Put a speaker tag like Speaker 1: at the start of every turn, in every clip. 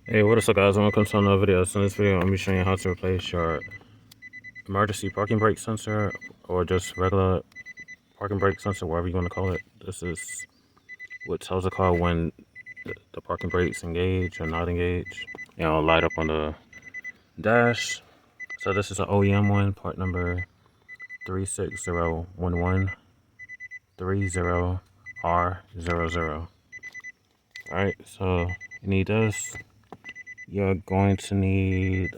Speaker 1: Hey, what is up guys, welcome to another video. So in this video I'm going to be showing you how to replace your emergency parking brake sensor or just regular parking brake sensor, whatever you want to call it. This is what tells the car when the parking brakes engage or not engage. Light up on the dash. So this is an OEM one, part number 3601130R00. Alright, so you need this. You're going to need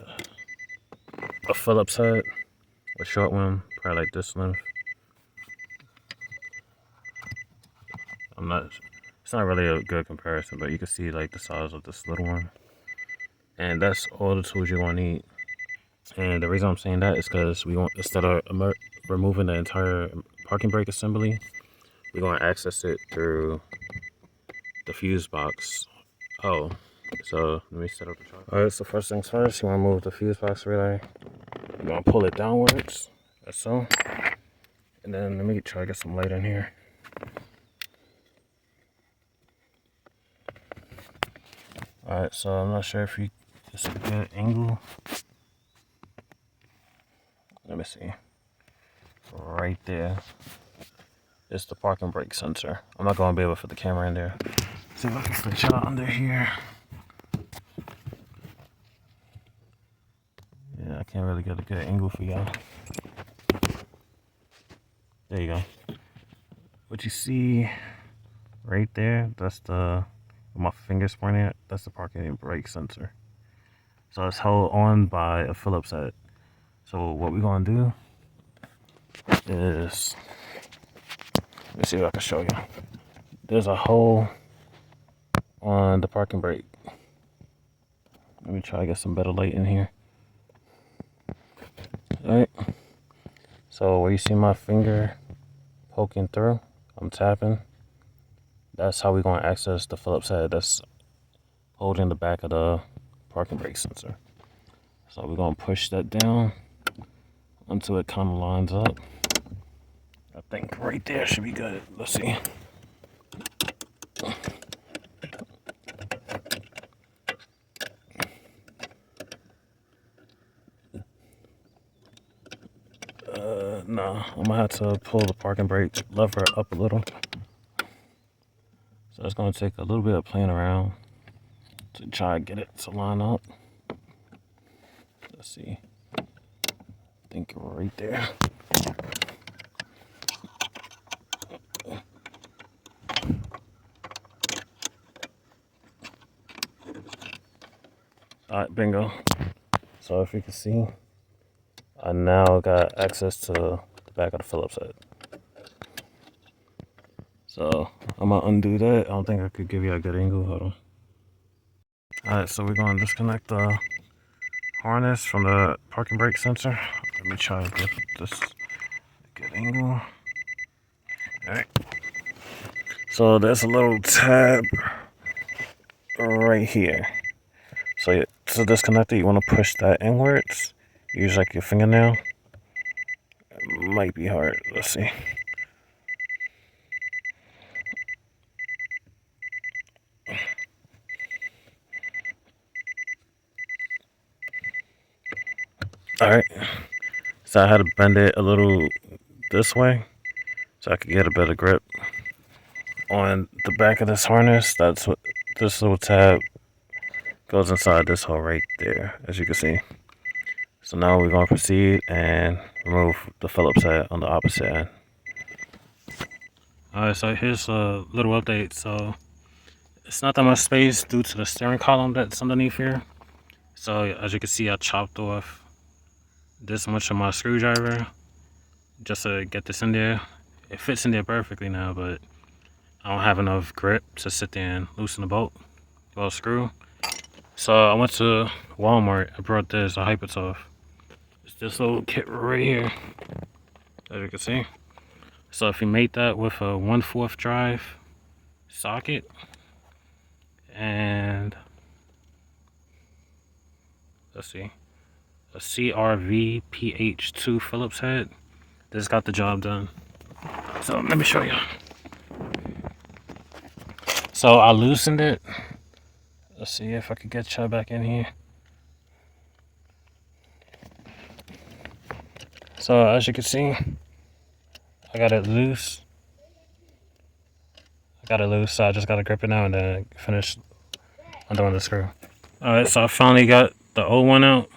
Speaker 1: a Phillips head, a short one, probably like this length. It's not really a good comparison, but you can see like the size of this little one. And that's all the tools you're gonna need. And the reason I'm saying that is because we want, instead of removing the entire parking brake assembly, we're gonna access it through the fuse box. So let me set up the charger. Alright, so first things first, you wanna move the fuse box relay. You're gonna pull it downwards, like so. And then let me try to get some light in here. Alright, so I'm not sure if it's a good angle. Let me see. Right there is the parking brake sensor. I'm not gonna be able to fit the camera in there. See if I can fit y'all under here. Yeah, I can't really get a good angle for y'all. There you go. What you see right there, that's with my fingers pointing at, that's the parking brake sensor. So it's held on by a Phillips head. So what we're gonna do is, let's see if I can show you. There's a hole on the parking brake. Let me try to get some better light in here. Alright. So where you see my finger poking through, I'm tapping. That's how we're gonna access the Phillips head that's holding the back of the parking brake sensor. So we're gonna push that down until it kind of lines up. I think right there should be good. Let's see. No, I'm gonna have to pull the parking brake lever up a little. So it's gonna take a little bit of playing around to try to get it to line up. Let's see. I think right there. Alright, bingo. So if you can see, I now got access to the back of the Phillips head. So I'm gonna undo that. I don't think I could give you a good angle. Hold on. Alright, so we're gonna disconnect the harness from the parking brake sensor. Let me try to get this a good angle. Alright. So there's a little tab right here. So to disconnect it, you want to push that inwards. Use like your fingernail. It might be hard. Let's see. Alright. So I had to bend it a little this way so I could get a better grip on the back of this harness. That's what this little tab goes inside this hole right there, as you can see. So now we're going to proceed and remove the Phillips head on the opposite end. Alright, so here's a little update. So it's not that much space due to the steering column that's underneath here. So as you can see, I chopped off this much of my screwdriver just to get this in there. It fits in there perfectly now, but I don't have enough grip to sit there and loosen the bolt, well, screw. So I went to Walmart. I brought this, a Hypertough. It's this little kit right here, as you can see. So if you mate that with a 1/4 drive socket and let's see, a CRV PH2 Phillips head, this got the job done. So let me show you. So I loosened it Let's see if I could get y'all back in here. So as you can see, I got it loose. So I just gotta grip it now and then finish undoing the screw. Alright, so I finally got the old one out,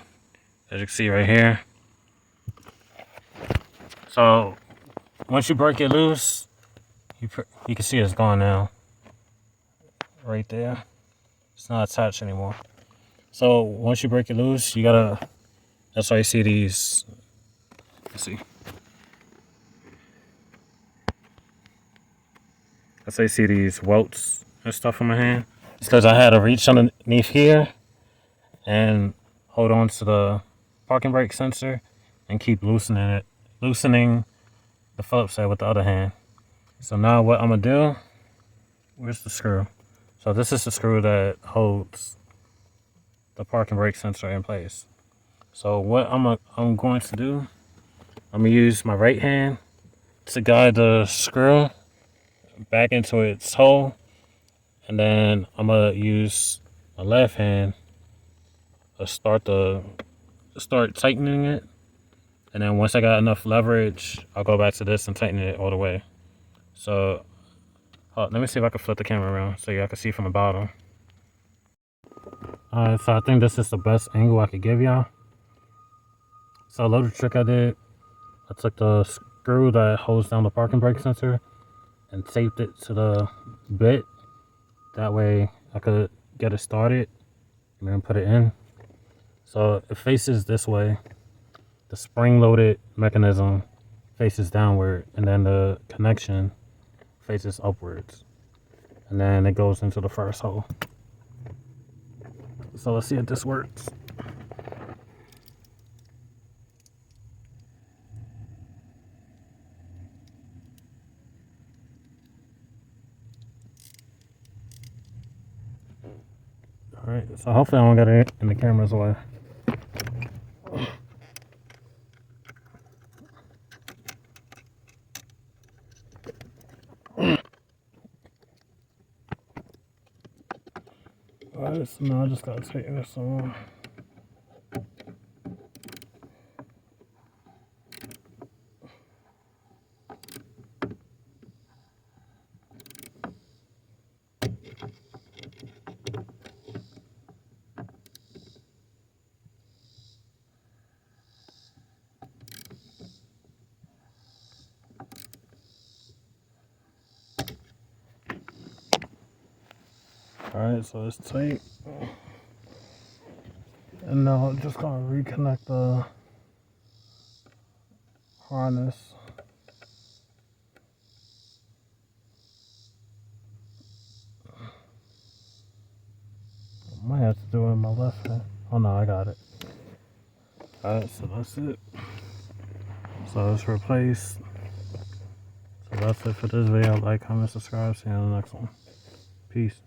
Speaker 1: as you can see right here. So once you break it loose, you can see it's gone now. Right there. It's not attached anymore. So once you break it loose, you gotta, that's why you see these, let's see. That's why you see these welts and stuff on my hand. It's because I had to reach underneath here and hold on to the parking brake sensor and keep loosening the Phillips head with the other hand. So now what I'm gonna do, where's the screw? So this is the screw that holds the parking brake sensor in place. So what I'm going to do, I'm gonna use my right hand to guide the screw back into its hole, and then I'm gonna use my left hand to start tightening it, and then once I got enough leverage, I'll go back to this and tighten it all the way. So let me see if I can flip the camera around so y'all can see from the bottom. Alright, so I think this is the best angle I could give y'all. So a little trick I did, I took the screw that holds down the parking brake sensor and taped it to the bit. That way I could get it started and then put it in. So it faces this way. The spring-loaded mechanism faces downward, and then the connection faces upwards. And then it goes into the first hole. So let's see if this works. Alright, so hopefully I don't get it in the camera's way. Alright, so now I just gotta tighten this on. Alright, so it's tight. And now I'm just gonna reconnect the harness. I might have to do it in my left hand. Oh no, I got it. Alright, so that's it. So it's replaced. So that's it for this video. Like, comment, subscribe. See you in the next one. Peace.